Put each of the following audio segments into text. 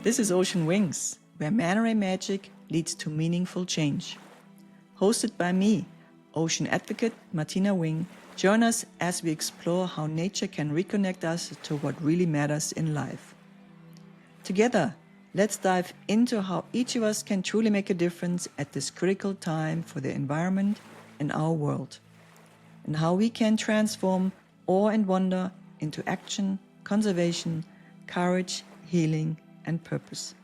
This is Ocean Wings, where manta ray magic leads to meaningful change. Hosted by me, ocean advocate Martina Wing, join us as we explore how nature can reconnect us to what really matters in life. Together, let's dive into how each of us can truly make a difference at this critical time for the environment and our world, and how we can transform awe and wonder into action, conservation, courage, healing, and purpose.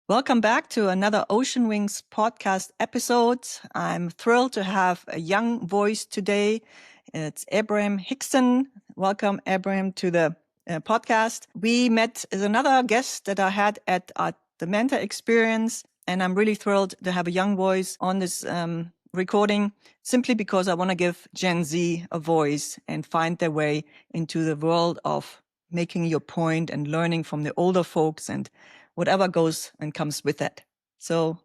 Welcome back to another Ocean Wings podcast episode. I'm thrilled to have a young voice today. It's Abraham Hickson. Welcome, Abraham, to the podcast. We met as another guest that I had at the Manta experience, and I'm really thrilled to have a young voice on this recording, simply because I want to give Gen Z a voice and find their way into the world of making your point and learning from the older folks and whatever goes and comes with that. So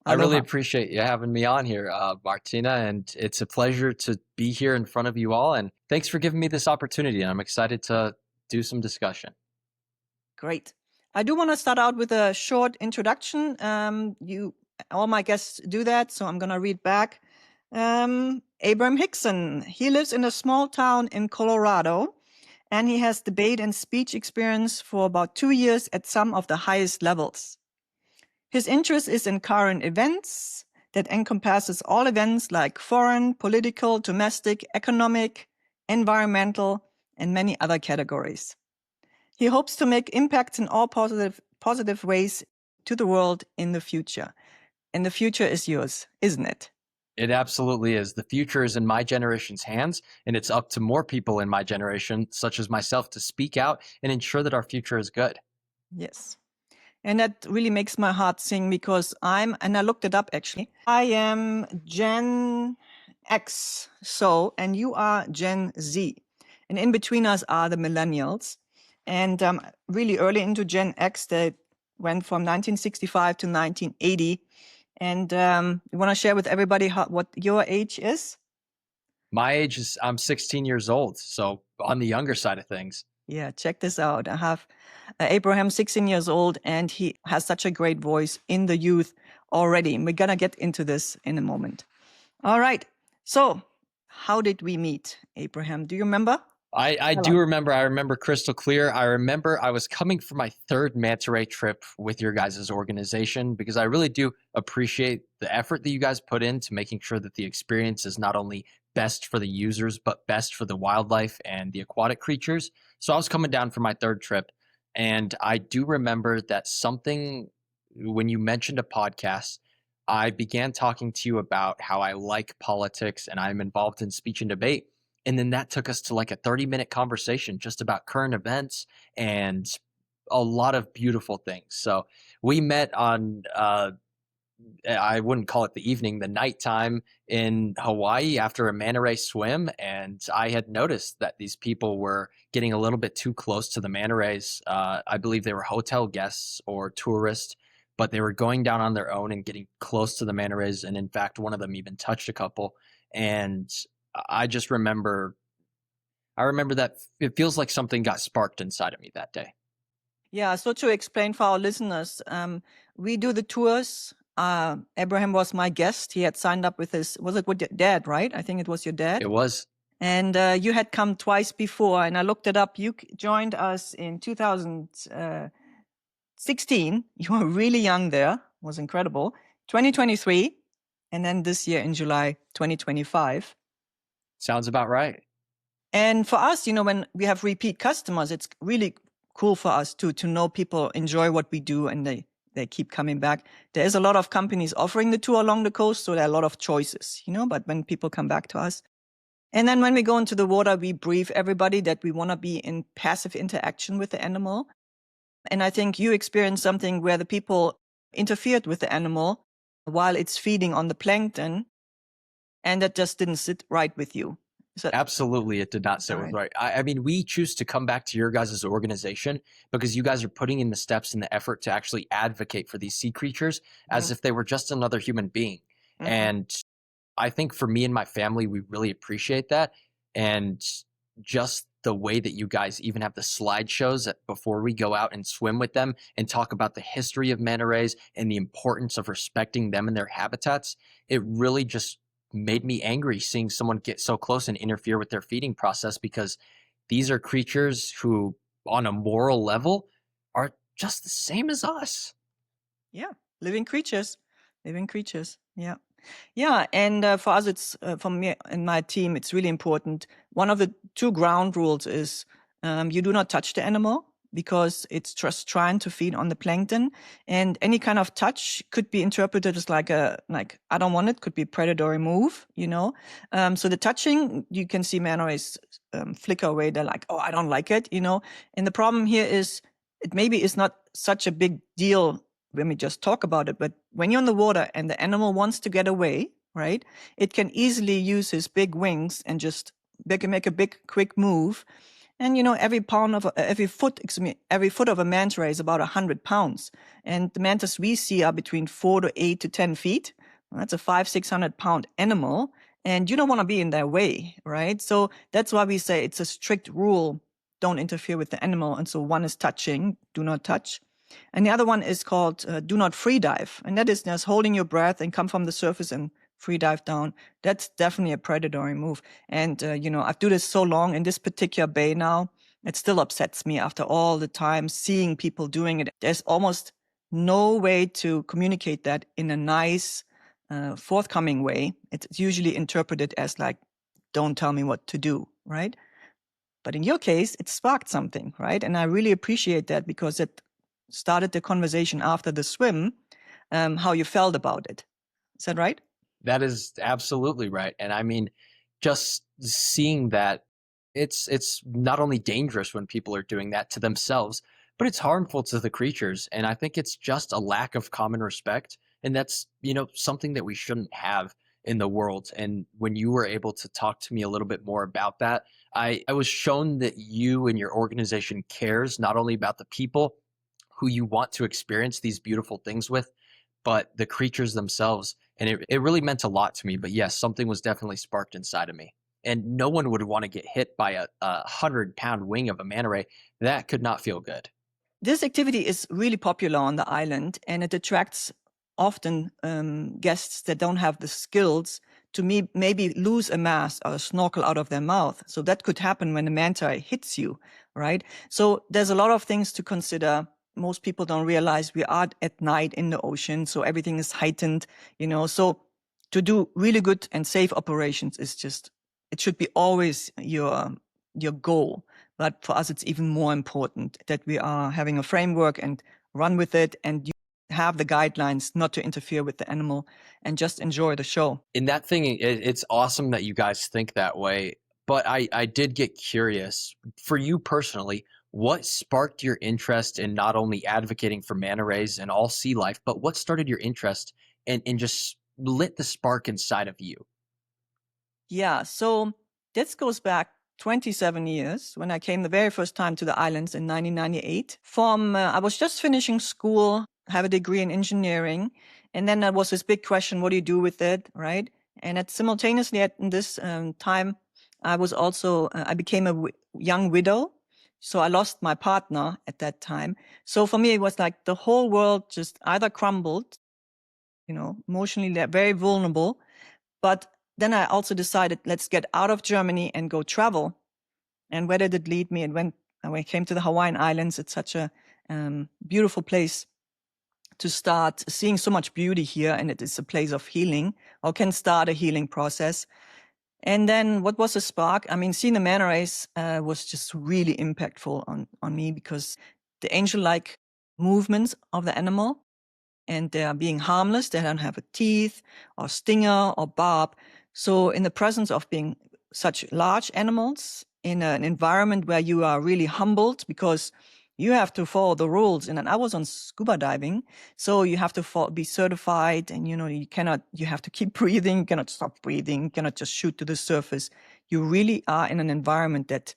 I really appreciate you having me on here, Martina, and it's a pleasure to be here in front of you all. And thanks for giving me this opportunity. I'm excited to do some discussion. Great. I do want to start out with a short introduction. All my guests do that, so I'm going to read back. Abraham Hickson, he lives in a small town in Colorado, and he has debate and speech experience for about 2 years at some of the highest levels. His interest is in current events that encompasses all events like foreign, political, domestic, economic, environmental, and many other categories. He hopes to make impacts in all positive ways to the world in the future. And the future is yours, isn't it? It absolutely is. The future is in my generation's hands, and it's up to more people in my generation, such as myself, to speak out and ensure that our future is good. Yes. And that really makes my heart sing, because and I looked it up actually, I am Gen X, and you are Gen Z. And in between us are the millennials. And really early into Gen X, they went from 1965 to 1980. And you want to share with everybody what your age is? My age is, I'm 16 years old, so on the younger side of things. Yeah, check this out. I have Abraham, 16 years old, and he has such a great voice in the youth already. And we're going to get into this in a moment. All right. So how did we meet, Abraham? Do you remember? I do remember. I remember crystal clear. I remember I was coming for my third manta ray trip with your guys' organization, because I really do appreciate the effort that you guys put into making sure that the experience is not only best for the users, but best for the wildlife and the aquatic creatures. So I was coming down for my third trip, and I do remember that when you mentioned a podcast, I began talking to you about how I like politics and I'm involved in speech and debate. And then that took us to like a 30-minute conversation just about current events and a lot of beautiful things. So we met on, I wouldn't call it the evening, the nighttime in Hawaii after a manta ray swim. And I had noticed that these people were getting a little bit too close to the manta rays. I believe they were hotel guests or tourists, but they were going down on their own and getting close to the manta rays. And in fact, one of them even touched a couple. And I remember that it feels like something got sparked inside of me that day. Yeah, so to explain for our listeners, we do the tours. Abraham was my guest. He had signed up with was it with your dad, right? I think it was your dad. It was. And you had come twice before, and I looked it up. You joined us in 2016. You were really young there. It was incredible. 2023, and then this year in July 2025. Sounds about right. And for us, when we have repeat customers, it's really cool for us to know people enjoy what we do and they keep coming back. There is a lot of companies offering the tour along the coast, so there are a lot of choices, but when people come back to us. And then when we go into the water, we brief everybody that we want to be in passive interaction with the animal. And I think you experienced something where the people interfered with the animal while it's feeding on the plankton, and that just didn't sit right with you. Absolutely, it did not sit with right. I mean, we choose to come back to your guys' organization because you guys are putting in the steps and the effort to actually advocate for these sea creatures as if they were just another human being. And I think for me and my family, we really appreciate that. And just the way that you guys even have the slideshows before we go out and swim with them and talk about the history of manta rays and the importance of respecting them and their habitats. It really just made me angry seeing someone get so close and interfere with their feeding process, because these are creatures who, on a moral level, are just the same as us. Yeah, living creatures, living creatures. Yeah. Yeah, and for us, it's for me and my team, it's really important. One of the two ground rules is you do not touch the animal because it's just trying to feed on the plankton, and any kind of touch could be interpreted as like I don't want it, could be a predatory move, you know. So the touching, you can see manta rays flicker away. They're like, oh, I don't like it, you know. And the problem here is it maybe is not such a big deal when we just talk about it, but when you're in the water and the animal wants to get away, right, it can easily use his big wings and just make a big quick move. And you know, every foot of a manta ray is about 100 pounds, and the mantas we see are between 4 to 8 to 10 feet. Well, that's a 500-600 pound animal, and you don't want to be in their way, right? So that's why we say it's a strict rule: don't interfere with the animal. And so one is touching, do not touch. And the other one is called do not free dive. And that is just holding your breath and come from the surface and free dive down. That's definitely a predatory move. And, you know, I've do this so long in this particular bay now, it still upsets me after all the time seeing people doing it. There's almost no way to communicate that in a nice, forthcoming way. It's usually interpreted as like, don't tell me what to do, right? But in your case, it sparked something, right? And I really appreciate that because it started the conversation after the swim, how you felt about it. Is that right? That is absolutely right. And I mean, just seeing that, it's not only dangerous when people are doing that to themselves, but it's harmful to the creatures. And I think it's just a lack of common respect. And that's, something that we shouldn't have in the world. And when you were able to talk to me a little bit more about that, I was shown that you and your organization cares not only about the people who you want to experience these beautiful things with, but the creatures themselves. And it really meant a lot to me. But yes, something was definitely sparked inside of me. And no one would want to get hit by a 100-pound wing of a manta ray. That could not feel good. This activity is really popular on the island, and it attracts often guests that don't have the skills to maybe lose a mask or a snorkel out of their mouth. So that could happen when a manta ray hits you, right? So there's a lot of things to consider. Most people don't realize we are at night in the ocean, so everything is heightened, you know. So to do really good and safe operations is just, it should be always your goal. But for us, it's even more important that we are having a framework and run with it, and you have the guidelines not to interfere with the animal and just enjoy the show. In that thing, it's awesome that you guys think that way. But I did get curious. For you personally, what sparked your interest in not only advocating for manta rays and all sea life, but what started your interest and just lit the spark inside of you? Yeah, so this goes back 27 years when I came the very first time to the islands in 1998. I was just finishing school, have a degree in engineering, and then there was this big question: what do you do with it, right? And simultaneously at this time, I became a young widow, so I lost my partner at that time. So for me, it was like the whole world just either crumbled, you know, emotionally very vulnerable. But then I also decided, let's get out of Germany and go travel. And where did it lead me? When I came to the Hawaiian Islands, it's such a beautiful place to start seeing so much beauty here, and it is a place of healing, or can start a healing process. And then what was the spark? I mean, seeing the manta rays was just really impactful on me, because the angel-like movements of the animal, and they are being harmless. They don't have a teeth or stinger or barb. So in the presence of being such large animals in an environment where you are really humbled because you have to follow the rules. And I was on scuba diving, so you have to be certified, and you have to keep breathing, you cannot stop breathing, you cannot just shoot to the surface. You really are in an environment that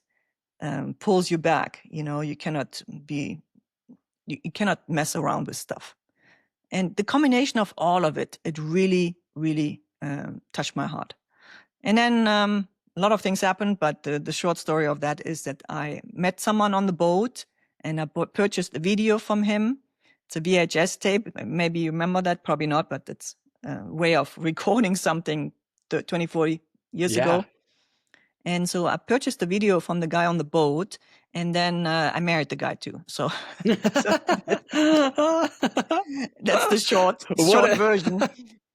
pulls you back. You cannot you cannot mess around with stuff. And the combination of all of it really, really touched my heart. And then a lot of things happened, but the short story of that is that I met someone on the boat and I purchased a video from him. It's a VHS tape. Maybe you remember that, probably not, but it's a way of recording something 20, 40 years Yeah. ago. And so I purchased the video from the guy on the boat, and then I married the guy too. So, so that's the What short a version.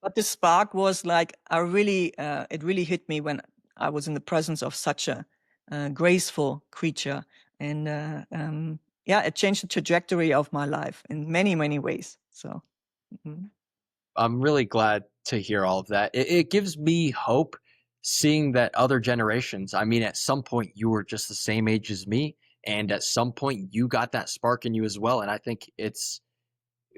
But the spark was like it really hit me when I was in the presence of such a graceful creature, and yeah, it changed the trajectory of my life in many many ways. So. Mhm. I'm really glad to hear all of that. It gives me hope seeing that other generations, I mean, at some point you were just the same age as me, and at some point you got that spark in you as well. And I think it's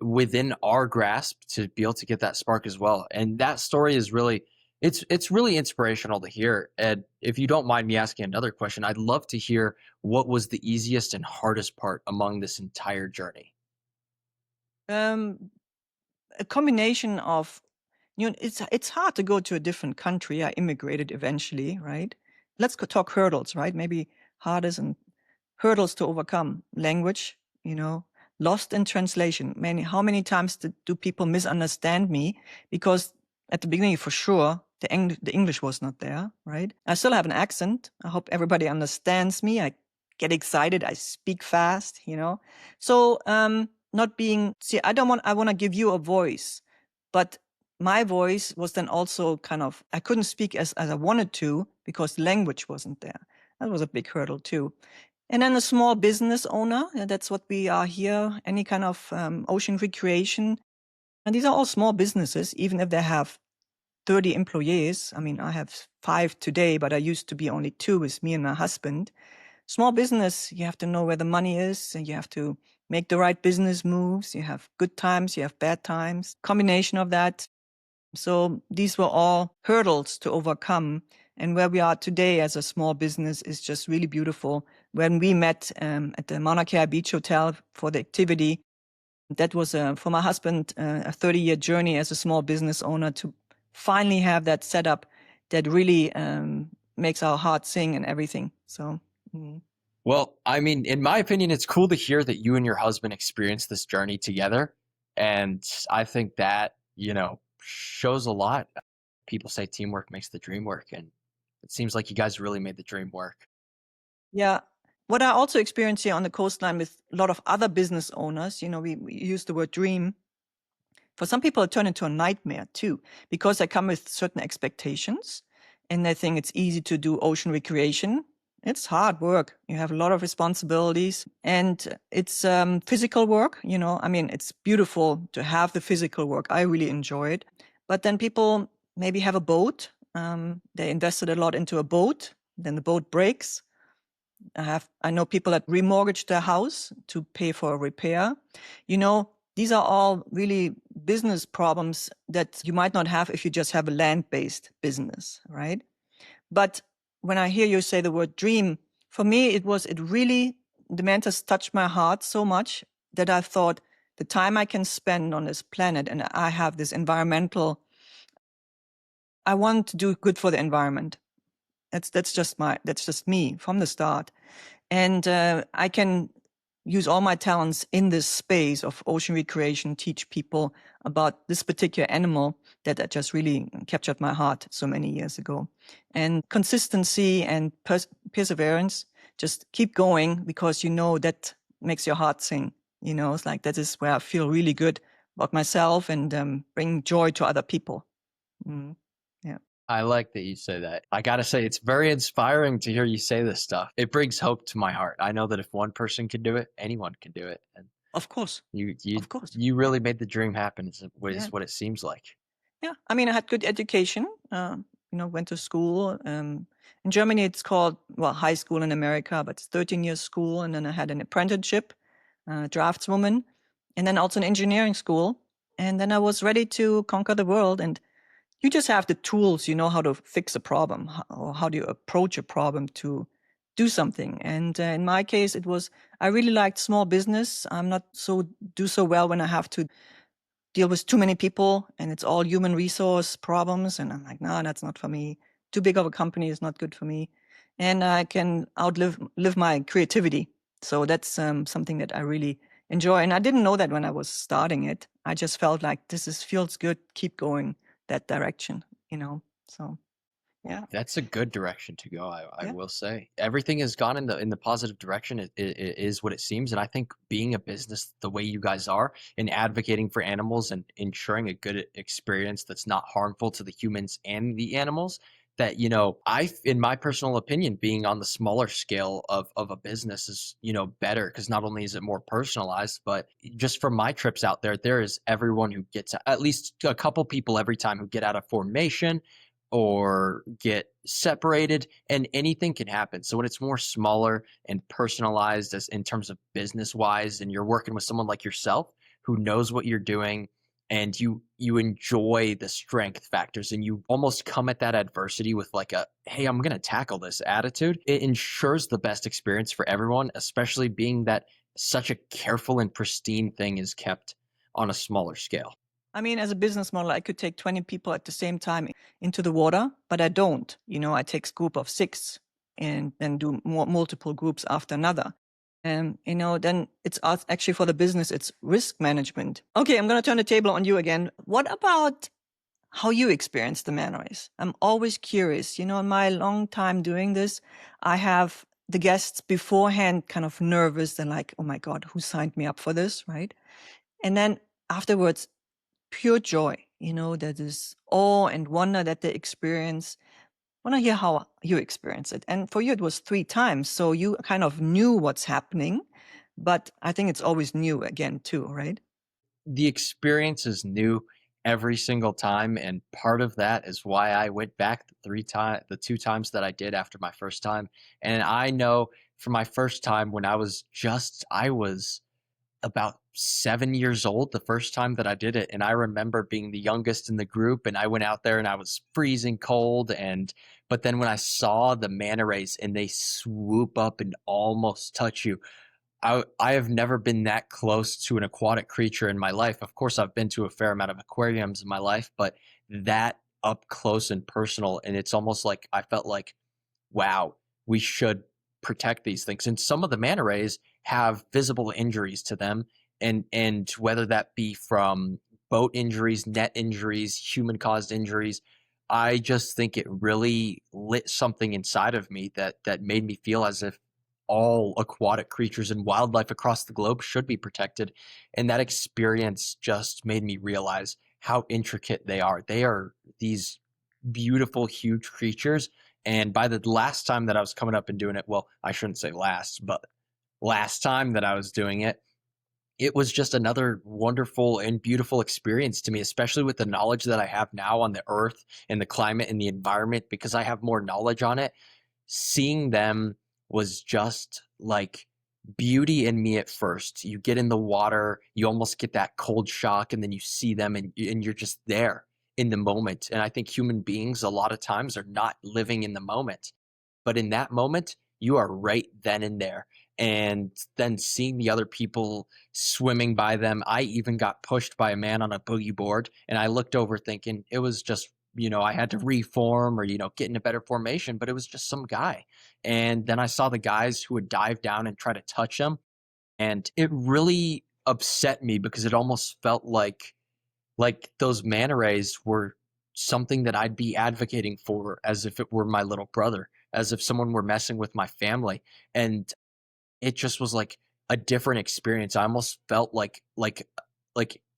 within our grasp to be able to get that spark as well. And that story is really it's really inspirational to hear. And if you don't mind me asking another question, I'd love to hear what was the easiest and hardest part among this entire journey. Um, a combination of, it's hard to go to a different country. I immigrated eventually, right? Let's talk hurdles, right? Maybe hardest and hurdles to overcome. Language, lost in translation. How many times do people misunderstand me? Because at the beginning, for sure, the English was not there, right? I still have an accent. I hope everybody understands me. I get excited. I speak fast. So, not being, see, I want to give you a voice, but my voice was then also kind of, I couldn't speak as I wanted to because language wasn't there. That was a big hurdle too. And then a small business owner, that's what we are here, any kind of ocean recreation. And these are all small businesses, even if they have 30 employees. I mean, I have 5 today, but I used to be only 2 with me and my husband. Small business, you have to know where the money is, and you have to make the right business moves. You have good times, you have bad times, combination of that. So these were all hurdles to overcome. And where we are today as a small business is just really beautiful. When we met at the Mauna Kea Beach Hotel for the activity, that was for my husband a 30-year journey as a small business owner to finally have that setup that really makes our heart sing and everything. So. Mm. Well, I mean, in my opinion, it's cool to hear that you and your husband experienced this journey together. And I think that, shows a lot. People say teamwork makes the dream work. And it seems like you guys really made the dream work. Yeah. What I also experience here on the coastline with a lot of other business owners, we use the word dream. For some people, it turned into a nightmare too, because they come with certain expectations and they think it's easy to do ocean recreation. It's hard work. You have a lot of responsibilities and it's physical work. I mean, it's beautiful to have the physical work. I really enjoy it. But then people maybe have a boat. They invested a lot into a boat. Then the boat breaks. I know people that remortgage their house to pay for a repair. These are all really business problems that you might not have if you just have a land-based business, right? But when I hear you say the word dream, for me, the mantas touched my heart so much that I thought the time I can spend on this planet, and I have this I want to do good for the environment. That's just me from the start. And I can use all my talents in this space of ocean recreation, teach people about this particular animal that just really captured my heart so many years ago. And consistency and perseverance, just keep going because that makes your heart sing. It's like that is where I feel really good about myself and bring joy to other people. Mm. Yeah. I like that you say that. I got to say, it's very inspiring to hear you say this stuff. It brings hope to my heart. I know that if one person can do it, anyone can do it. And Of course. you, you, Of course. you really made the dream happen, is Yeah. what it seems like. Yeah, I mean, I had good education. Went to school. In Germany, it's called high school in America, but it's 13 years school, and then I had an apprenticeship, draftswoman, and then also an engineering school, and then I was ready to conquer the world. And you just have the tools, you know how to fix a problem, or how do you approach a problem to do something. And in my case, I really liked small business. I'm not do so well when I have to deal with too many people and it's all human resource problems. And I'm like, no, that's not for me. too big of a company is not good for me, and I can live my creativity. So that's something that I really enjoy. And I didn't know that when I was starting it. I just felt like feels good. Keep going that direction, So yeah, That's a good direction to go. I yeah. will say everything has gone in the positive direction. It is what it seems, and I think being a business the way you guys are and advocating for animals and ensuring a good experience that's not harmful to the humans and the animals. That in my personal opinion, being on the smaller scale of a business is better because not only is it more personalized, but just from my trips out there, there is everyone who gets at least a couple people every time who get out of formation or get separated, and anything can happen. So when it's more smaller and personalized as in terms of business wise, and you're working with someone like yourself who knows what you're doing, and you enjoy the strength factors, and you almost come at that adversity with like a, hey, I'm going to tackle this attitude, it ensures the best experience for everyone, especially being that such a careful and pristine thing is kept on a smaller scale. I mean, as a business model, I could take 20 people at the same time into the water, but I don't. I take a group of 6 and then do multiple groups after another. And, then it's actually for the business, it's risk management. Okay, I'm going to turn the table on you again. What about how you experience the man race? I'm always curious. In my long time doing this, I have the guests beforehand kind of nervous and like, oh my God, who signed me up for this, right? And then afterwards, pure joy, that is awe and wonder that they experience. I want to hear how you experience it. And for you, it was 3 times. So you kind of knew what's happening, but I think it's always new again too, right? The experience is new every single time, and part of that is why I went back the 2 times that I did after my first time. And I know for my first time when I was about 7 years old the first time that I did it, and I remember being the youngest in the group, and I went out there and I was freezing cold, and but then when I saw the manta rays and they swoop up and almost touch you, I have never been that close to an aquatic creature in my life. Of course, I've been to a fair amount of aquariums in my life, but that up close and personal, and it's almost like I felt like, wow, we should protect these things. And some of the manta rays have visible injuries to them, and whether that be from boat injuries, net injuries, human caused injuries, I just think it really lit something inside of me that made me feel as if all aquatic creatures and wildlife across the globe should be protected. And that experience just made me realize how intricate they are. They are these beautiful, huge creatures. And by the last time that I was coming up and doing it, well, I shouldn't say last, but last time that I was doing it, it was just another wonderful and beautiful experience to me, especially with the knowledge that I have now on the earth and the climate and the environment, because I have more knowledge on it. Seeing them was just like beauty in me at first. You get in the water, you almost get that cold shock, and then you see them and you're just there in the moment. And I think human beings a lot of times are not living in the moment. But in that moment, you are right then and there. And then seeing the other people swimming by them, I even got pushed by a man on a boogie board. And I looked over thinking it was just, I had to reform or, get in a better formation, but it was just some guy. And then I saw the guys who would dive down and try to touch him. And it really upset me because it almost felt like those manta rays were something that I'd be advocating for as if it were my little brother, as if someone were messing with my family. And it just was like a different experience. I almost felt like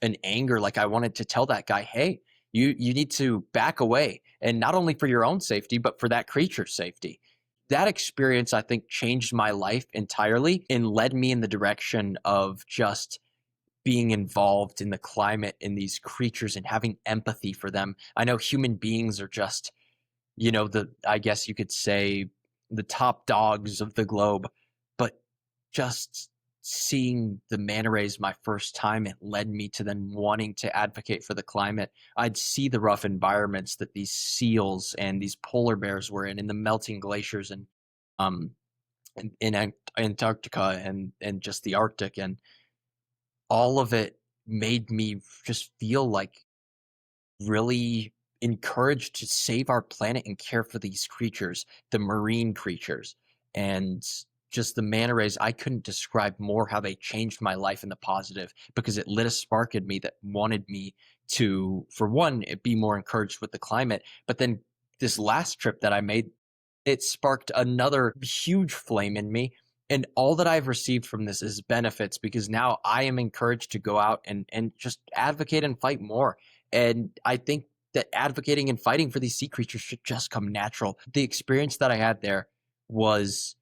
an anger, like I wanted to tell that guy, hey, you need to back away, and not only for your own safety, but for that creature's safety. That experience, I think, changed my life entirely and led me in the direction of just being involved in the climate and these creatures and having empathy for them. I know human beings are just, I guess you could say the top dogs of the globe, but just seeing the manta rays my first time, it led me to then wanting to advocate for the climate. I'd see the rough environments that these seals and these polar bears were in the melting glaciers and um in Antarctica and just the Arctic, and all of it made me just feel like really encouraged to save our planet and care for these creatures, the marine creatures. And just the manta rays, I couldn't describe more how they changed my life in the positive, because it lit a spark in me that wanted me to, for one, be more encouraged with the climate. But then this last trip that I made, it sparked another huge flame in me. And all that I've received from this is benefits, because now I am encouraged to go out and just advocate and fight more. And I think that advocating and fighting for these sea creatures should just come natural. The experience that I had there was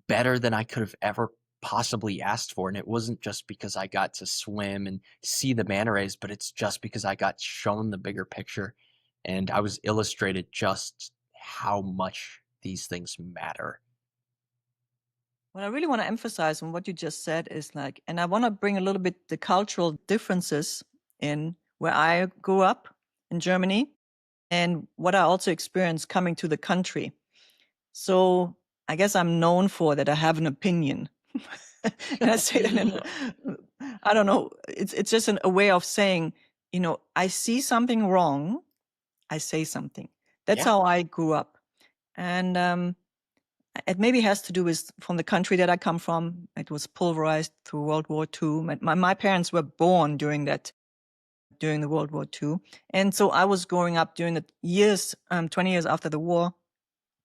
better than I could have ever possibly asked for. And it wasn't just because I got to swim and see the manta rays, but it's just because I got shown the bigger picture and I was illustrated just how much these things matter. What I really want to emphasize on what you just said is like, and I want to bring a little bit the cultural differences in where I grew up in Germany and what I also experienced coming to the country. So I guess I'm known for that I have an opinion. And I say that in, I don't know, it's just a way of saying, I see something wrong, I say something. That's Yeah, how I grew up. And it maybe has to do with from the country that I come from. It was pulverized through World War II. My parents were born during the World War II. And so I was growing up during the years, 20 years after the war,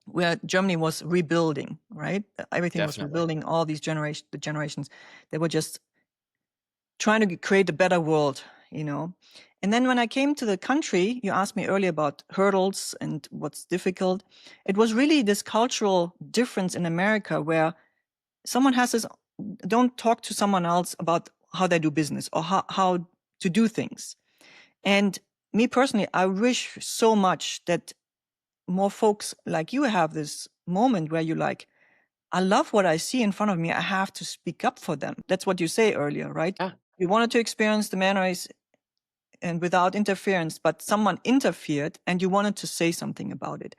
where Germany was rebuilding, right? Everything was definitely. rebuilding, all these generations, they were just trying to create a better world. And then when I came to the country, you asked me earlier about hurdles and what's difficult. It was really this cultural difference in America where someone has this, don't talk to someone else about how they do business or how to do things. And me personally, I wish so much that more folks like you have this moment where you like, I love what I see in front of me. I have to speak up for them. That's what you say earlier, right? Yeah, You wanted to experience the man race and without interference, but someone interfered and you wanted to say something about it.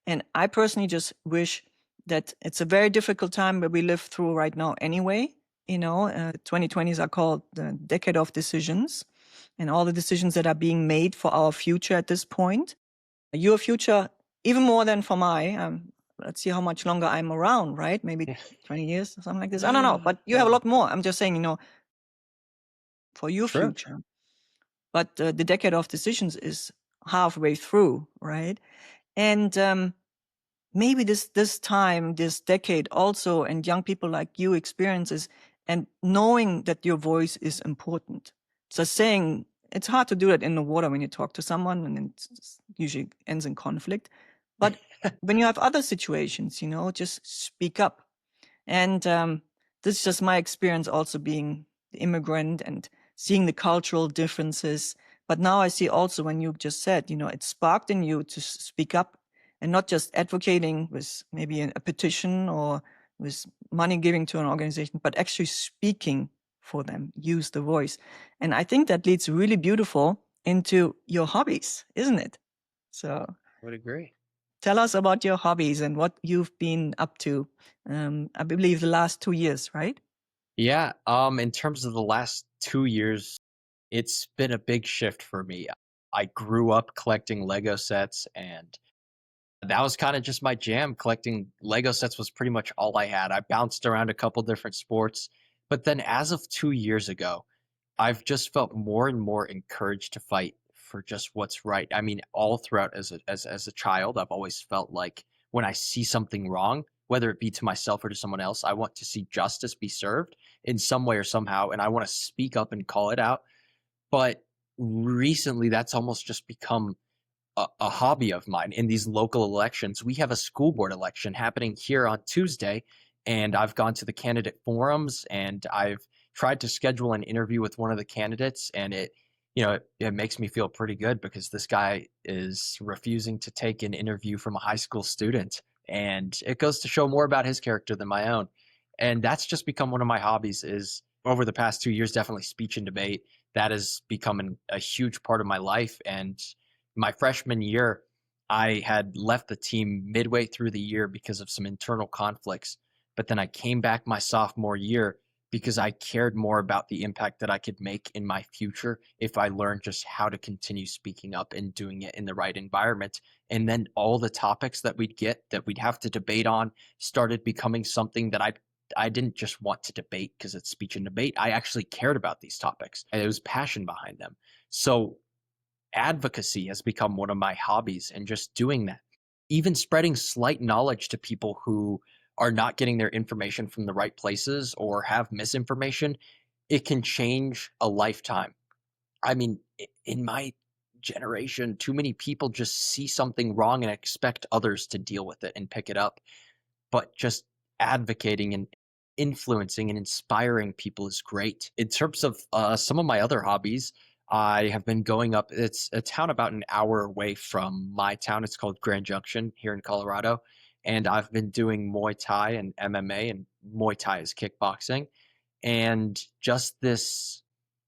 And I personally just wish that it's a very difficult time where we live through right now anyway. 2020s are called the decade of decisions and all the decisions that are being made for our future at this point. Your future, even more than for my, let's see how much longer I'm around, right? Maybe yeah. 20 years or something like this. I don't know, but you have a lot more. I'm just saying, for your True. future. But the decade of decisions is halfway through, right? And maybe this time, this decade also, and young people like you experiences, and knowing that your voice is important. So saying, it's hard to do that in the water when you talk to someone, and it usually ends in conflict. But when you have other situations, just speak up. And this is just my experience also being the immigrant and seeing the cultural differences. But now I see also when you just said, it sparked in you to speak up and not just advocating with maybe a petition or with money giving to an organization, but actually speaking for them, use the voice. And I think that leads really beautiful into your hobbies, isn't it? So Would agree. tell us about your hobbies and what you've been up to. I believe the last 2 years, right? Yeah, in terms of the last 2 years, it's been a big shift for me. I grew up collecting Lego sets, and that was kind of just my jam. Collecting Lego sets was pretty much all I had. I bounced around a couple different sports, but then as of 2 years ago, I've just felt more and more encouraged to fight for just what's right. I mean, all throughout as a child, I've always felt like when I see something wrong, whether it be to myself or to someone else, I want to see justice be served in some way or somehow, and I want to speak up and call it out. But recently, that's almost just become a hobby of mine in these local elections. We have a school board election happening here on Tuesday, and I've gone to the candidate forums and I've tried to schedule an interview with one of the candidates, and it makes me feel pretty good because this guy is refusing to take an interview from a high school student, and it goes to show more about his character than my own. And that's just become one of my hobbies, is over the past 2 years, definitely speech and debate. That has become a huge part of my life. And my freshman year, I had left the team midway through the year because of some internal conflicts. But then I came back my sophomore year because I cared more about the impact that I could make in my future if I learned just how to continue speaking up and doing it in the right environment. And then all the topics that we'd get that we'd have to debate on started becoming something that I didn't just want to debate because it's speech and debate. I actually cared about these topics and there was passion behind them. So advocacy has become one of my hobbies, and just doing that, even spreading slight knowledge to people who are not getting their information from the right places or have misinformation, it can change a lifetime. I mean, in my generation, too many people just see something wrong and expect others to deal with it and pick it up. But just advocating and influencing and inspiring people is great. In terms of some of my other hobbies, I have been going up. It's a town about an hour away from my town. It's called Grand Junction here in Colorado. And I've been doing Muay Thai and MMA, and Muay Thai is kickboxing. And just this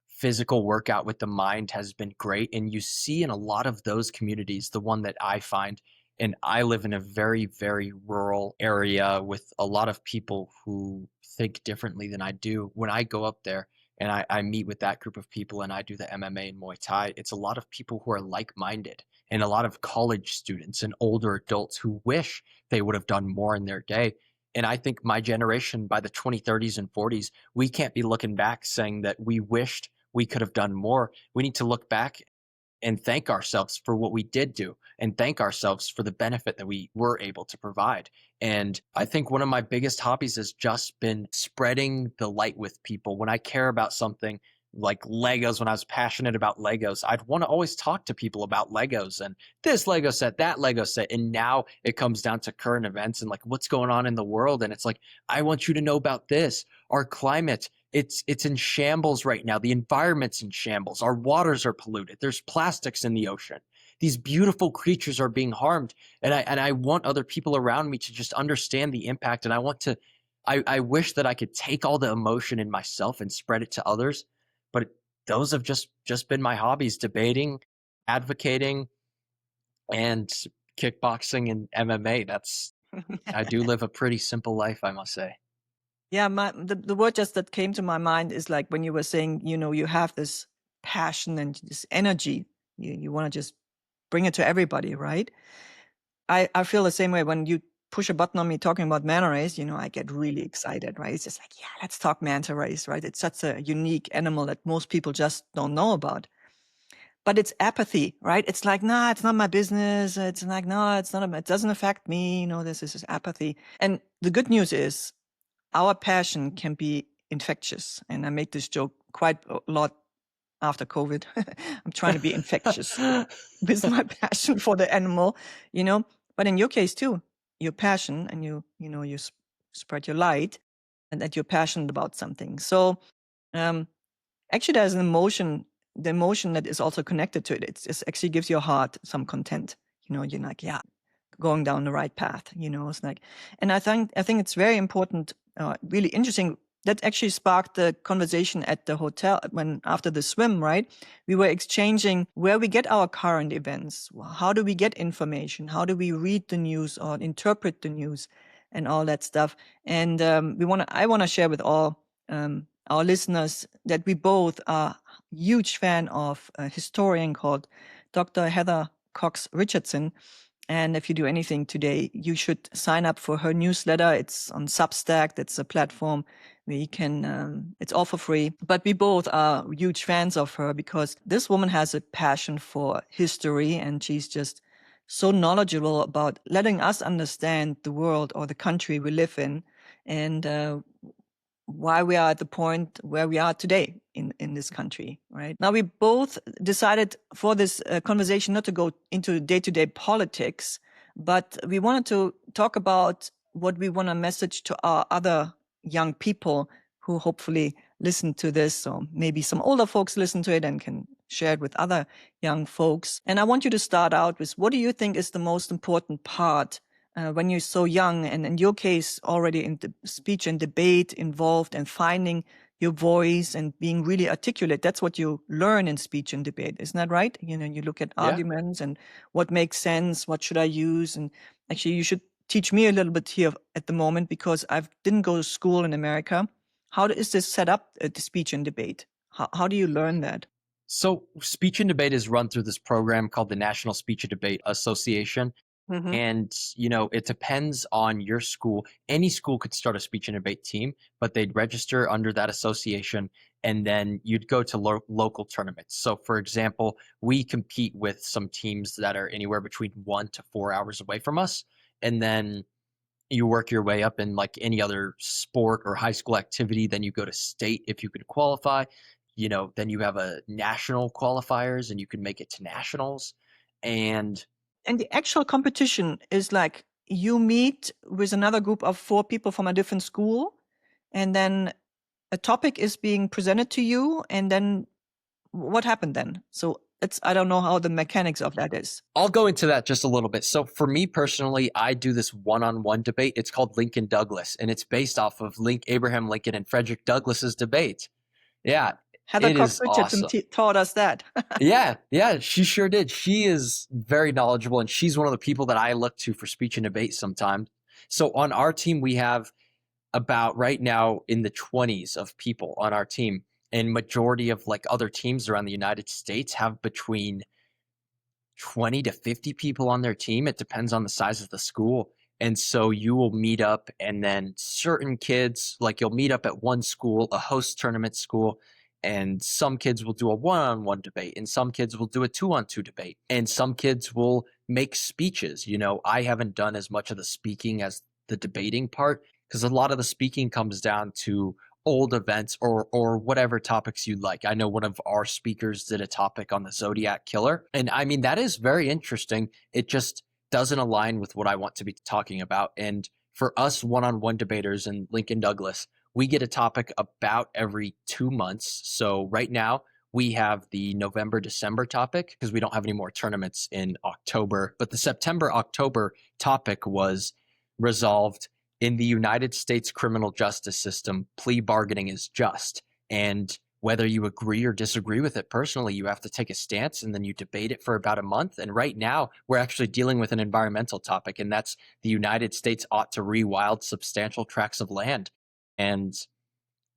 physical workout with the mind has been great. And you see in a lot of those communities, the one that I find, and I live in a very, very rural area with a lot of people who think differently than I do. When I go up there and I meet with that group of people and I do the MMA and Muay Thai, it's a lot of people who are like minded and a lot of college students and older adults who wish they would have done more in their day. And I think my generation, by the 2030s and 40s, we can't be looking back saying that we wished we could have done more. We need to look back and thank ourselves for what we did do and thank ourselves for the benefit that we were able to provide. And I think one of my biggest hobbies has just been spreading the light with people. When I care about something like Legos, when I was passionate about Legos, I'd want to always talk to people about Legos and this Lego set, that Lego set. And now it comes down to current events and like what's going on in the world. And it's like, I want you to know about this. Our climate, it's in shambles right now. The environment's in shambles. Our waters are polluted. There's plastics in the ocean. These beautiful creatures are being harmed. And I want other people around me to just understand the impact. And I wish that I could take all the emotion in myself and spread it to others. But those have just been my hobbies: debating, advocating, and kickboxing and MMA. I do live a pretty simple life, I must say. Yeah, the word just that came to my mind is like when you were saying, you have this passion and this energy. You want to just bring it to everybody, right? I feel the same way when you push a button on me talking about manta rays, I get really excited, right? It's just like, yeah, let's talk manta rays, right? It's such a unique animal that most people just don't know about. But it's apathy, right? It's like, nah, it's not my business. It's like, no, it doesn't affect me. This is just apathy. And the good news is our passion can be infectious. And I make this joke quite a lot after COVID. I'm trying to be infectious with my passion for the animal, but in your case too, your passion and you spread your light and that you're passionate about something. So actually there's an emotion, the emotion that is also connected to it. It actually gives your heart some content. You're like, yeah, going down the right path. It's like, and I think it's very important, really interesting. That actually sparked the conversation at the hotel when after the swim, right? We were exchanging where we get our current events. How do we get information? How do we read the news or interpret the news and all that stuff? And I want to share with all our listeners that we both are huge fan of a historian called Dr. Heather Cox Richardson. And if you do anything today, you should sign up for her newsletter. It's on Substack. That's a platform where you can, it's all for free. But we both are huge fans of her because this woman has a passion for history and she's just so knowledgeable about letting us understand the world or the country we live in and why we are at the point where we are today in this country, right? Now, we both decided for this conversation not to go into day-to-day politics, but we wanted to talk about what we want to message to our other young people who hopefully listen to this. So maybe some older folks listen to it and can share it with other young folks. And I want you to start out with, what do you think is the most important part when you're so young, and in your case, already in the speech and debate involved and finding your voice and being really articulate? That's what you learn in speech and debate. Isn't that right? You look at arguments and what makes sense, what should I use? And actually, you should teach me a little bit here at the moment because I didn't go to school in America. How is this set up, the speech and debate? How do you learn that? So speech and debate is run through this program called the National Speech and Debate Association. Mm-hmm. And, it depends on your school. Any school could start a speech and debate team, but they'd register under that association and then you'd go to local tournaments. So, for example, we compete with some teams that are anywhere between 1 to 4 hours away from us. And then you work your way up in like any other sport or high school activity. Then you go to state if you could qualify. Then you have a national qualifiers and you can make it to nationals. And And the actual competition is like you meet with another group of 4 people from a different school, and then a topic is being presented to you, and then what happened then? So I don't know how the mechanics of that is. I'll go into that just a little bit. So for me personally, I do this one-on-one debate. It's called Lincoln Douglas, and it's based off of Abraham Lincoln and Frederick Douglass's debate. Yeah, Heather it Cox is Richardson awesome. taught us that. Yeah, she sure did. She is very knowledgeable, and she's one of the people that I look to for speech and debate sometimes. So on our team, we have about right now in the 20s of people on our team, and majority of like other teams around the United States have between 20 to 50 people on their team. It depends on the size of the school. And so you will meet up, and then certain kids, like you'll meet up at one school, a host tournament school, and some kids will do a one-on-one debate, and some kids will do a two-on-two debate, and some kids will make speeches. I haven't done as much of the speaking as the debating part because a lot of the speaking comes down to old events or whatever topics you like. I know one of our speakers did a topic on the Zodiac killer. And I mean, that is very interesting. It just doesn't align with what I want to be talking about. And for us one-on-one debaters in Lincoln Douglas, we get a topic about every 2 months. So right now we have the November, December topic because we don't have any more tournaments in October. But the September, October topic was resolved in the United States criminal justice system. Plea bargaining is just. And whether you agree or disagree with it personally, you have to take a stance and then you debate it for about a month. And right now, we're actually dealing with an environmental topic, and that's the United States ought to rewild substantial tracts of land. And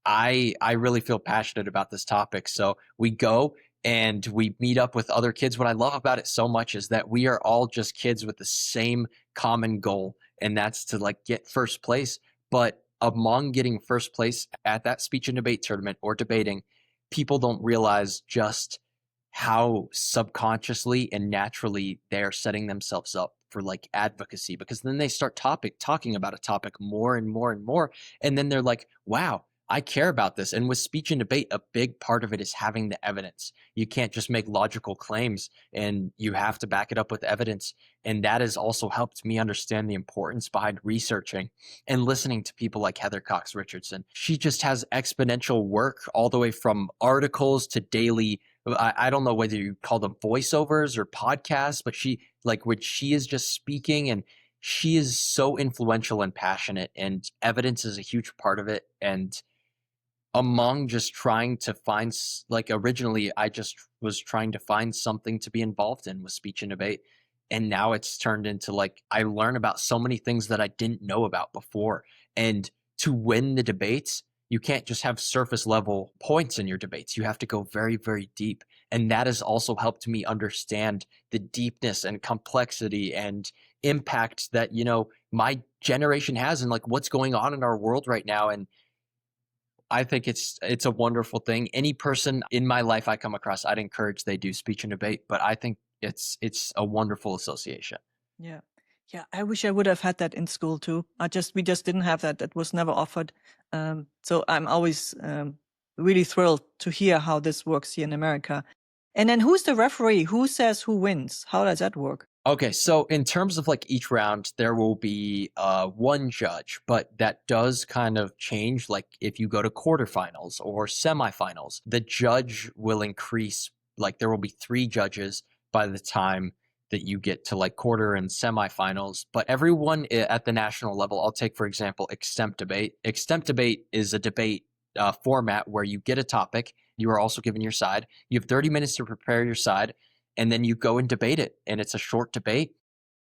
I really feel passionate about this topic. So we go and we meet up with other kids. What I love about it so much is that we are all just kids with the same common goal, and that's to like get first place. But among getting first place at that speech and debate tournament or debating, people don't realize just how subconsciously and naturally they're setting themselves up for like advocacy, because then they start talking about a topic more and more and more, and then they're like, wow, I care about this. And with speech and debate, a big part of it is having the evidence. You can't just make logical claims, and you have to back it up with evidence. And that has also helped me understand the importance behind researching and listening to people like Heather Cox Richardson. She just has exponential work all the way from articles to daily. I don't know whether you call them voiceovers or podcasts, but when she is just speaking, and she is so influential and passionate, and evidence is a huge part of it. And among just trying to find, like originally I just was trying to find something to be involved in with speech and debate, and now it's turned into like I learn about so many things that I didn't know about before. And to win the debates, you can't just have surface level points in your debates. You have to go very, very deep, and that has also helped me understand the deepness and complexity and impact that my generation has, and like what's going on in our world right now. And I think it's a wonderful thing. Any person in my life I come across, I'd encourage they do speech and debate, but I think it's a wonderful association. Yeah. Yeah, I wish I would have had that in school too. We just didn't have that. That was never offered. So I'm always really thrilled to hear how this works here in America. And then who's the referee? Who says who wins? How does that work? Okay, so in terms of like each round, there will be one judge, but that does kind of change. Like if you go to quarterfinals or semifinals, the judge will increase. Like there will be 3 judges by the time that you get to like quarter and semifinals. But everyone at the national level, I'll take for example extemp debate. Extemp debate is a debate format where you get a topic. You are also given your side. You have 30 minutes to prepare your side, and then you go and debate it, and it's a short debate.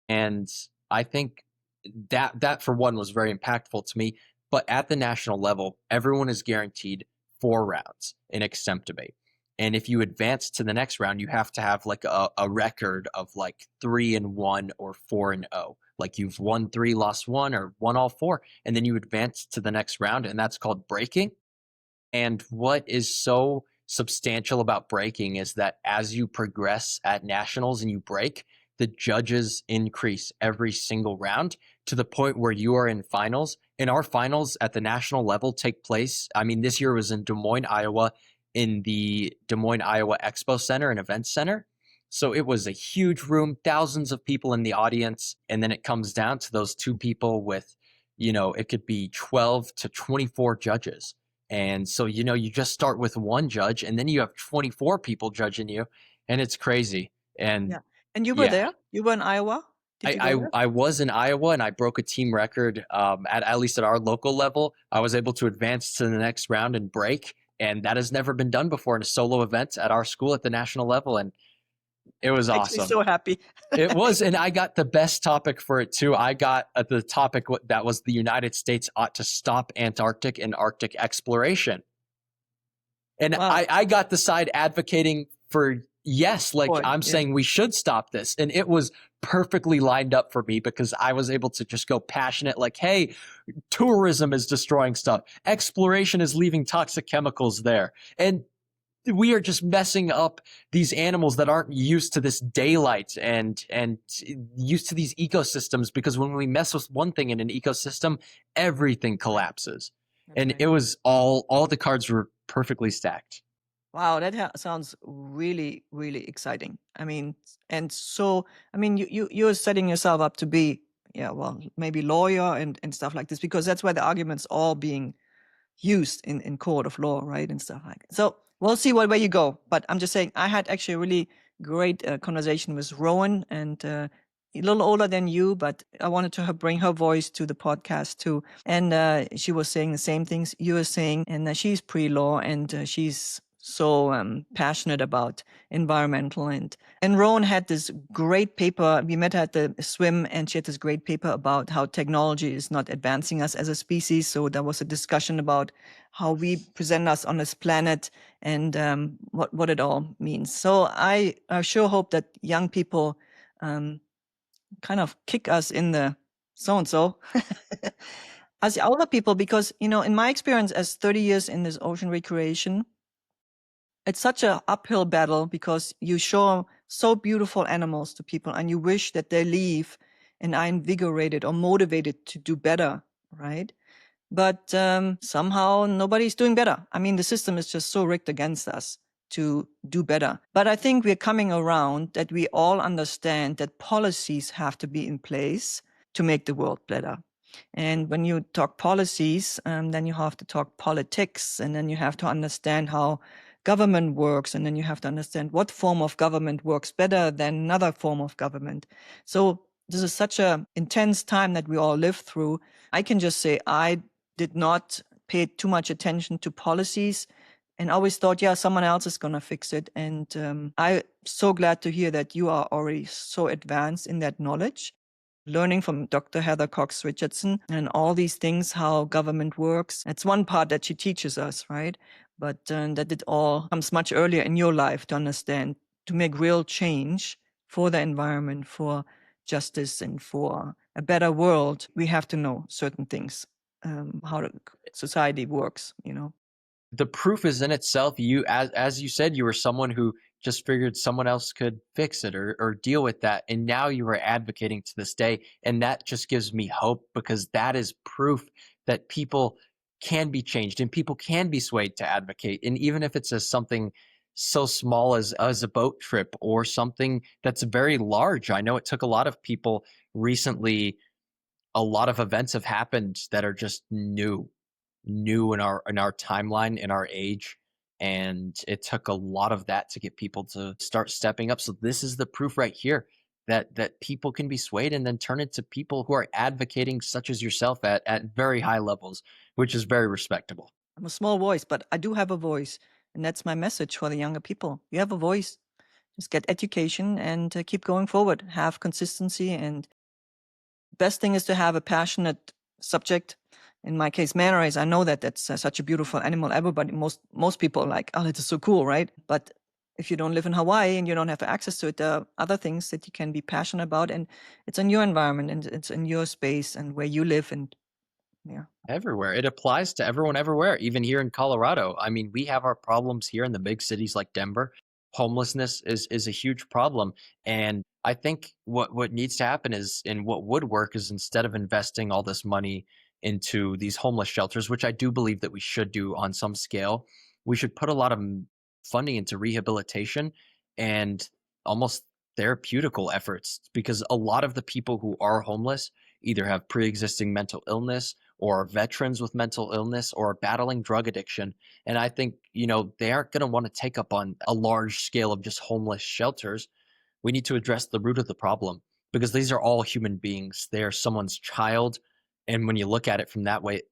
And I think that for one was very impactful to me. But at the national level, everyone is guaranteed 4 rounds in extemp debate. And if you advance to the next round, you have to have like a record of like 3-1 or 4-0. Like you've won 3, lost 1, or won all 4. And then you advance to the next round, and that's called breaking. And what is so substantial about breaking is that as you progress at nationals and you break, the judges increase every single round to the point where you are in finals. And our finals at the national level take place. I mean, this year was in Des Moines, Iowa, in the Des Moines, Iowa Expo Center and Event Center. So it was a huge room, thousands of people in the audience. And then it comes down to those 2 people with, it could be 12 to 24 judges. And so, you just start with 1 judge, and then you have 24 people judging you, and it's crazy. And Yeah. And you were yeah, there? You were in Iowa? Did you go there? I was in Iowa, and I broke a team record at least at our local level. I was able to advance to the next round and break, and that has never been done before in a solo event at our school at the national level, and it was Makes me awesome. so happy. It was, and I got the best topic for it too. I got the topic that was the United States ought to stop Antarctic and Arctic exploration. And Wow. I got the side advocating for yes, like Boy, I'm yeah. saying we should stop this. And it was perfectly lined up for me because I was able to just go passionate, like, hey, tourism is destroying stuff. Exploration is leaving toxic chemicals there. And we are just messing up these animals that aren't used to this daylight and used to these ecosystems, because when we mess with one thing in an ecosystem, everything collapses. That's And right. it was all the cards were perfectly stacked. Wow, that sounds really, really exciting. I mean, and so, I mean, you're setting yourself up to be, yeah, well, maybe lawyer and stuff like this, because that's where the argument's all being used in court of law, right, and stuff like that. So we'll see where you go. But I'm just saying, I had actually a really great conversation with Rowan, and a little older than you, but I wanted to bring her voice to the podcast too. And she was saying the same things you were saying, and she's pre-law, and she's so passionate about environmental and Rowan had this great paper. We met her at the swim, and she had this great paper about how technology is not advancing us as a species. So there was a discussion about how we present us on this planet and what it all means. So I sure hope that young people kind of kick us in the so-and-so as the older people, because, in my experience as 30 years in this ocean recreation, it's such a uphill battle because you show so beautiful animals to people and you wish that they leave and are invigorated or motivated to do better, right? But somehow nobody's doing better. I mean, the system is just so rigged against us to do better. But I think we're coming around that we all understand that policies have to be in place to make the world better. And when you talk policies, then you have to talk politics, and then you have to understand how government works, and then you have to understand what form of government works better than another form of government. So this is such an intense time that we all live through. I can just say I did not pay too much attention to policies and always thought, yeah, someone else is going to fix it. And I'm so glad to hear that you are already so advanced in that knowledge, learning from Dr. Heather Cox Richardson and all these things, how government works. That's one part that she teaches us, right? But that it all comes much earlier in your life to understand, to make real change for the environment, for justice, and for a better world. We have to know certain things, how the society works, The proof is in itself. You, as you said, you were someone who just figured someone else could fix it or deal with that, and now you are advocating to this day, and that just gives me hope, because that is proof that people can be changed and people can be swayed to advocate. And even if it's something so small as a boat trip or something that's very large. I know it took a lot of people recently. A lot of events have happened that are just new in our timeline, in our age, and it took a lot of that to get people to start stepping up. So this is the proof right here that people can be swayed and then turn into people who are advocating, such as yourself, at very high levels, which is very respectable. I'm a small voice, but I do have a voice. And that's my message for the younger people. You have a voice. Just get education and keep going forward. Have consistency. And best thing is to have a passionate subject in my case, manta rays, I know that that's such a beautiful animal. Everybody, most people are like, oh, it is so cool, right? But if you don't live in Hawaii and you don't have access to it, there are other things that you can be passionate about, and it's in your environment and it's in your space and where you live, and yeah. Everywhere. It applies to everyone everywhere, even here in Colorado. I mean, we have our problems here in the big cities like Denver. Homelessness is a huge problem. And I think what needs to happen is, and what would work is, instead of investing all this money into these homeless shelters, which I do believe that we should do on some scale, we should put a lot of funding into rehabilitation and almost therapeutical efforts, because a lot of the people who are homeless either have pre-existing mental illness, or veterans with mental illness, or battling drug addiction. And I think, they aren't going to want to take up on a large scale of just homeless shelters. We need to address the root of the problem, because these are all human beings. They are someone's child. And when you look at it from that way,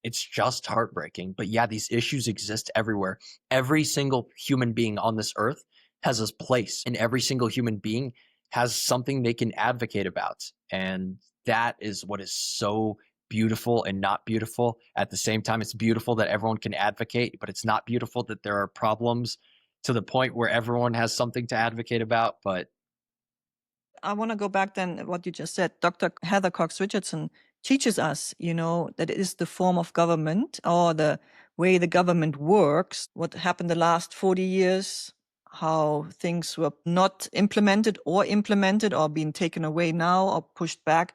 it's just heartbreaking. But yeah, these issues exist everywhere. Every single human being on this earth has a place, and every single human being has something they can advocate about. And that is what is so beautiful and not beautiful. At the same time, it's beautiful that everyone can advocate, but it's not beautiful that there are problems to the point where everyone has something to advocate about. But I want to go back then what you just said. Dr. Heather Cox Richardson teaches us, that it is the form of government, or the way the government works, what happened the last 40 years, how things were not implemented or being taken away now or pushed back.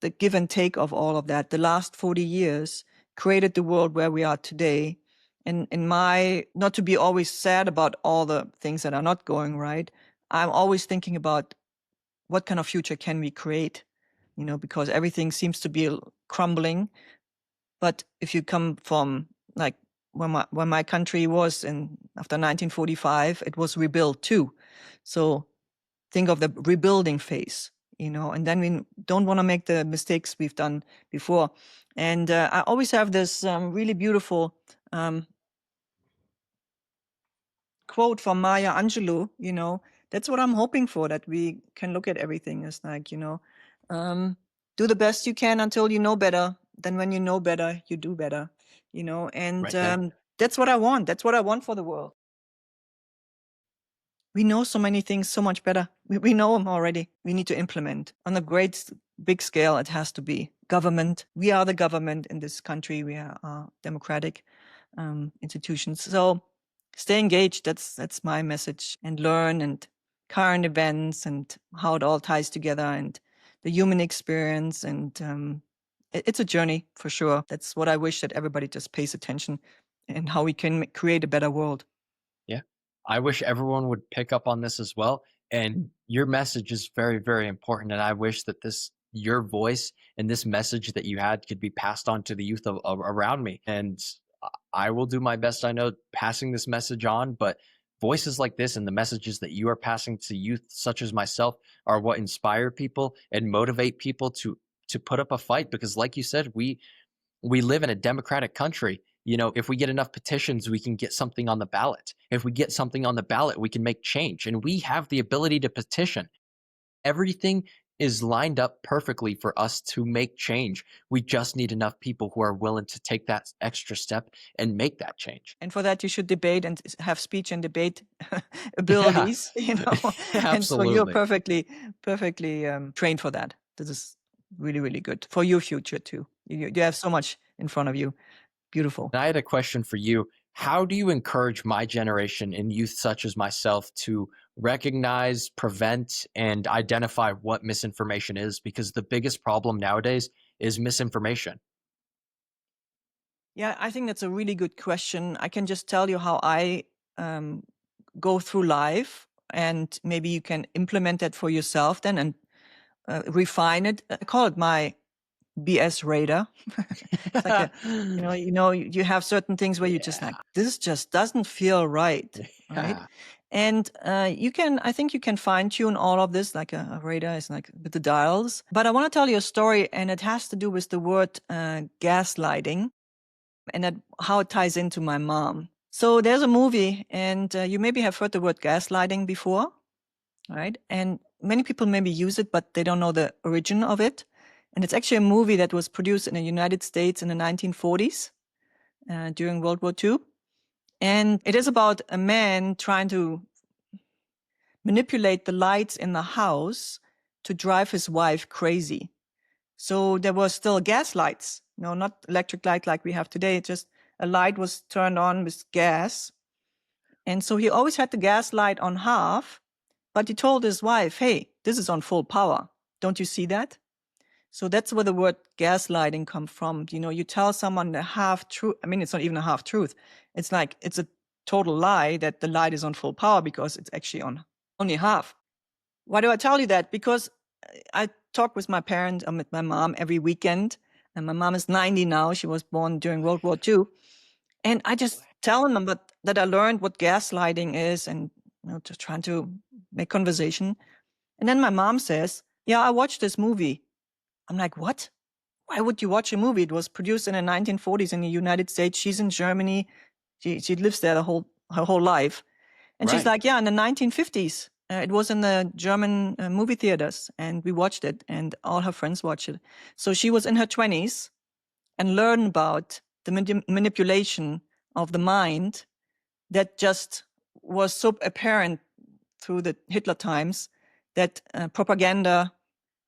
The give and take of all of that, the last 40 years created the world where we are today. And in my, not to be always sad about all the things that are not going right, I'm always thinking about what kind of future can we create, because everything seems to be crumbling. But if you come from, like, when my country was after 1945, it was rebuilt too. So think of the rebuilding phase, and then we don't want to make the mistakes we've done before. And I always have this really beautiful quote from Maya Angelou, that's what I'm hoping for, that we can look at everything as like, do the best you can until you know better. Then when you know better, you do better, and right there. that's what I want. That's what I want for the world. We know so many things so much better. We know them already. We need to implement on a great big scale. It has to be government. We are the government in this country. We are democratic institutions. So stay engaged. That's my message. And learn, and current events, and how it all ties together, and the human experience. And it's a journey for sure. That's what I wish, that everybody just pays attention, and how we can create a better world. Yeah. I wish everyone would pick up on this as well. And your message is very, very important. And I wish that your voice and this message that you had could be passed on to the youth around me. And I will do my best, I know, passing this message on. But voices like this and the messages that you are passing to youth, such as myself, are what inspire people and motivate people to put up a fight. Because, like you said, we live in a democratic country. If we get enough petitions, we can get something on the ballot. If we get something on the ballot, we can make change. And we have the ability to petition. Everything is lined up perfectly for us to make change. We just need enough people who are willing to take that extra step and make that change. And for that, you should debate and have speech and debate Yeah, abilities, And so you're absolutely. perfectly trained for that. This is really, really good for your future too. You have so much in front of you. Beautiful. And I had a question for you. How do you encourage my generation and youth such as myself to recognize, prevent, and identify what misinformation is? Because the biggest problem nowadays is misinformation. Yeah, I think that's a really good question. I can just tell you how I um, go through life, and maybe you can implement that for yourself then, and refine it. I call it my BS radar. It's like you have certain things where you just like, Yeah. this just doesn't feel right, right? Yeah. And I think you can fine tune all of this, like a radar is like with the dials. But I want to tell you a story, and it has to do with the word gaslighting, and how it ties into my mom. So there's a movie, and you maybe have heard the word gaslighting before, right? And many people maybe use it, but they don't know the origin of it. And it's actually a movie that was produced in the United States in the 1940s during World War II. And it is about a man trying to manipulate the lights in the house to drive his wife crazy. So there were still gas lights, no, not electric light like we have today. Just a light was turned on with gas. And so he always had the gas light on half, but he told his wife, hey, this is on full power. Don't you see that? So that's where the word gaslighting comes from. You know, you tell someone a half truth. I mean, it's not even a half truth. It's like, it's a total lie that the light is on full power because it's actually on only half. Why do I tell you that? Because I talk with my parents and with my mom every weekend. And my mom is 90 now. She was born during World War II. And I just tell them that I learned what gaslighting is and, you know, just trying to make conversation. And then my mom says, yeah, I watched this movie. I'm like, what? Why would you watch a movie? It was produced in the 1940s in the United States. She's in Germany. She lives there her whole life. And she's like, yeah, in the 1950s, it was in the German movie theaters, and we watched it, and all her friends watched it. So she was in her 20s and learned about the manipulation of the mind that just was so apparent through the Hitler times, that propaganda,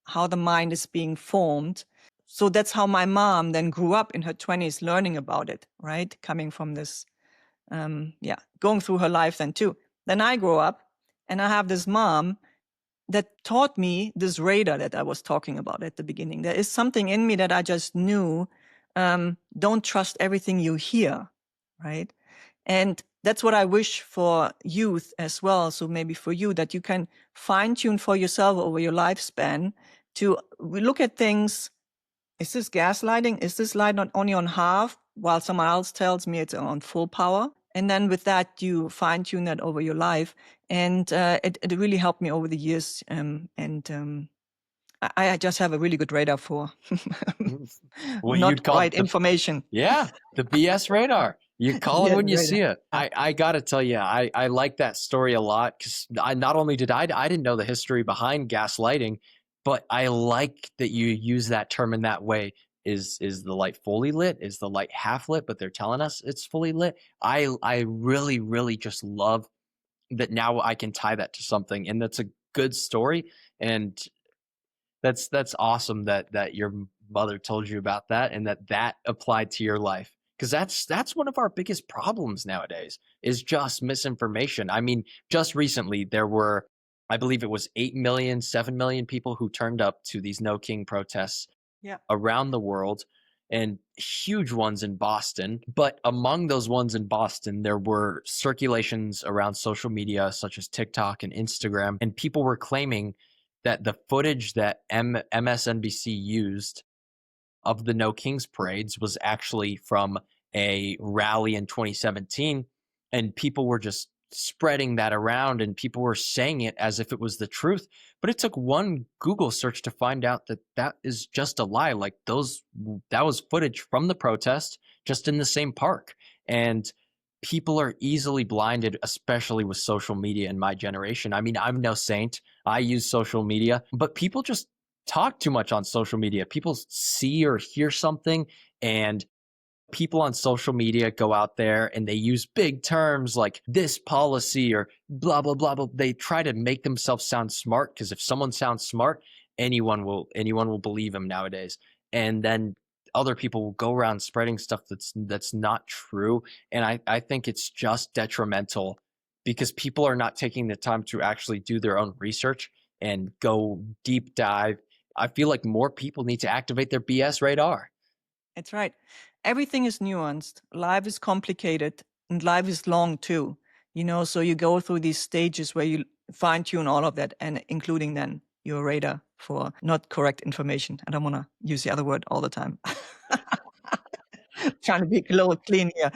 how the mind is being formed. So that's how my mom then grew up in her 20s learning about it, right? Coming from this, going through her life then too. Then I grow up and I have this mom that taught me this radar that I was talking about at the beginning. There is something in me that I just knew, don't trust everything you hear, right? And that's what I wish for youth as well. So maybe for you, that you can fine tune for yourself over your lifespan to look at things. Is this gaslighting? Is this light not only on half while someone else tells me it's on full power? And then with that, you fine tune that over your life. And it really helped me over the years. I just have a really good radar for What not you'd call right information. Yeah, the BS radar. You call it Yeah, when you radar. see it. I gotta tell you, I like that story a lot because I not only did I didn't know the history behind gaslighting, but I like that you use that term in that way. Is the light fully lit? Is the light half lit? But they're telling us it's fully lit. I really really just love that now I can tie that to something, and that's a good story. And that's awesome that your mother told you about that and that applied to your life, because that's one of our biggest problems nowadays is just misinformation. I mean, just recently there were, I believe it was 8 million, 7 million people who turned up to these No King protests Yeah. around the world, and huge ones in Boston. But among those ones in Boston, there were circulations around social media such as TikTok and Instagram, and people were claiming that the footage that MSNBC used of the No Kings parades was actually from a rally in 2017, and people were just spreading that around and people were saying it as if it was the truth. But it took one Google search to find out that that is just a lie. Like that was footage from the protest just in the same park. And people are easily blinded, especially with social media in my generation. I mean, I'm no saint. I use social media, but people just talk too much on social media. People see or hear something, and people on social media go out there and they use big terms like this policy or blah blah blah blah. They try to make themselves sound smart, because if someone sounds smart, anyone will believe them nowadays. And then other people will go around spreading stuff that's not true. And I think it's just detrimental because people are not taking the time to actually do their own research and go deep dive. I feel like more people need to activate their BS radar. That's right. Everything is nuanced. Life is complicated and life is long too. You know, so you go through these stages where you fine tune all of that, and including then your radar for not correct information. I don't want to use the other word all the time. Trying to be a little clean here.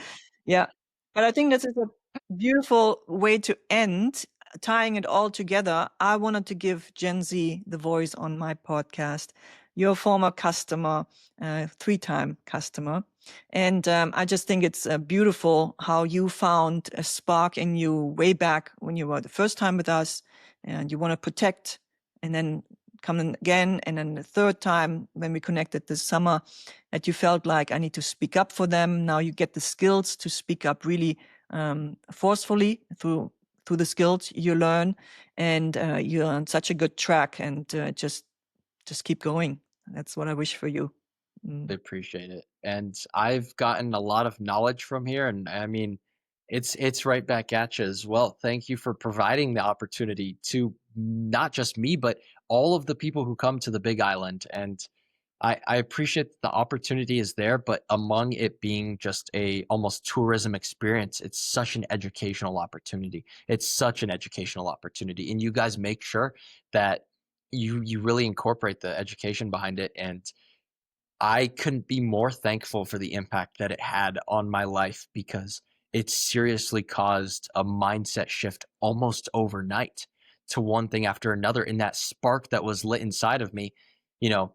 Yeah. But I think this is a beautiful way to end, tying it all together. I wanted to give Gen Z the voice on my podcast. You're a former customer, 3-time customer. And I just think it's beautiful how you found a spark in you way back when you were the first time with us, and you want to protect and then come again, and then the third time when we connected this summer, that you felt like I need to speak up for them. Now you get the skills to speak up really forcefully through the skills you learn, and you're on such a good track, and just keep going. That's what I wish for you. I appreciate it. And I've gotten a lot of knowledge from here. And I mean, it's right back at you as well. Thank you for providing the opportunity to not just me, but all of the people who come to the Big Island. And I appreciate the opportunity is there, but among it being just a almost tourism experience, it's such an educational opportunity. It's such an educational opportunity. And you guys make sure that you really incorporate the education behind it. And I couldn't be more thankful for the impact that it had on my life, because it seriously caused a mindset shift almost overnight to one thing after another. And that spark that was lit inside of me, you know,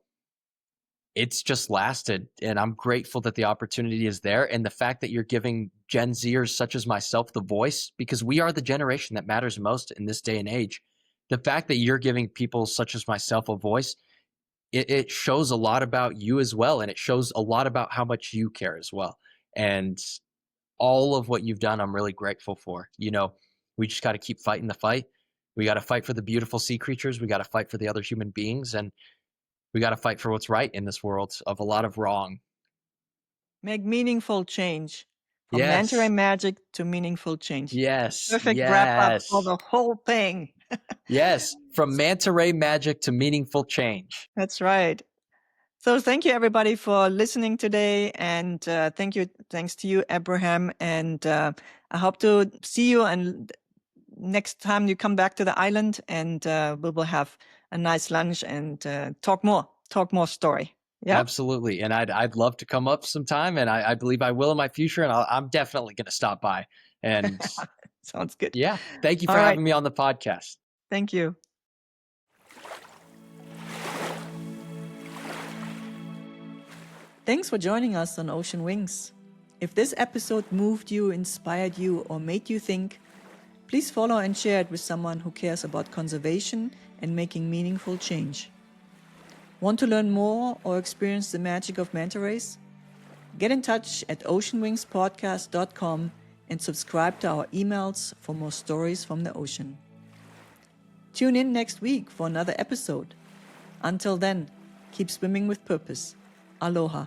it's just lasted. And I'm grateful that the opportunity is there. And the fact that you're giving Gen Zers such as myself the voice, because we are the generation that matters most in this day and age. The fact that you're giving people such as myself a voice, it shows a lot about you as well. And it shows a lot about how much you care as well. And all of what you've done, I'm really grateful for. You know, we just got to keep fighting the fight. We got to fight for the beautiful sea creatures. We got to fight for the other human beings. And we got to fight for what's right in this world of a lot of wrong. Make meaningful change. From Yes. mentoring magic to meaningful change. Yes. Perfect wrap up for Yes. the whole thing. Yes. From manta ray magic to meaningful change. That's right. So thank you everybody for listening today, and thanks to you, Abraham, and I hope to see you and next time you come back to the island, and we will have a nice lunch and talk more story. Yeah, Absolutely. And I'd love to come up sometime, and I believe I will in my future, and I'm definitely going to stop by. And sounds good. yeah, thank you All for right, having me on the podcast. thank you. Thanks for joining us on Ocean Wings. If this episode moved you, inspired you, or made you think, please follow and share it with someone who cares about conservation and making meaningful change. Want to learn more or experience the magic of manta rays? Get in touch at oceanwingspodcast.com and subscribe to our emails for more stories from the ocean. Tune in next week for another episode. Until then, keep swimming with purpose. Aloha.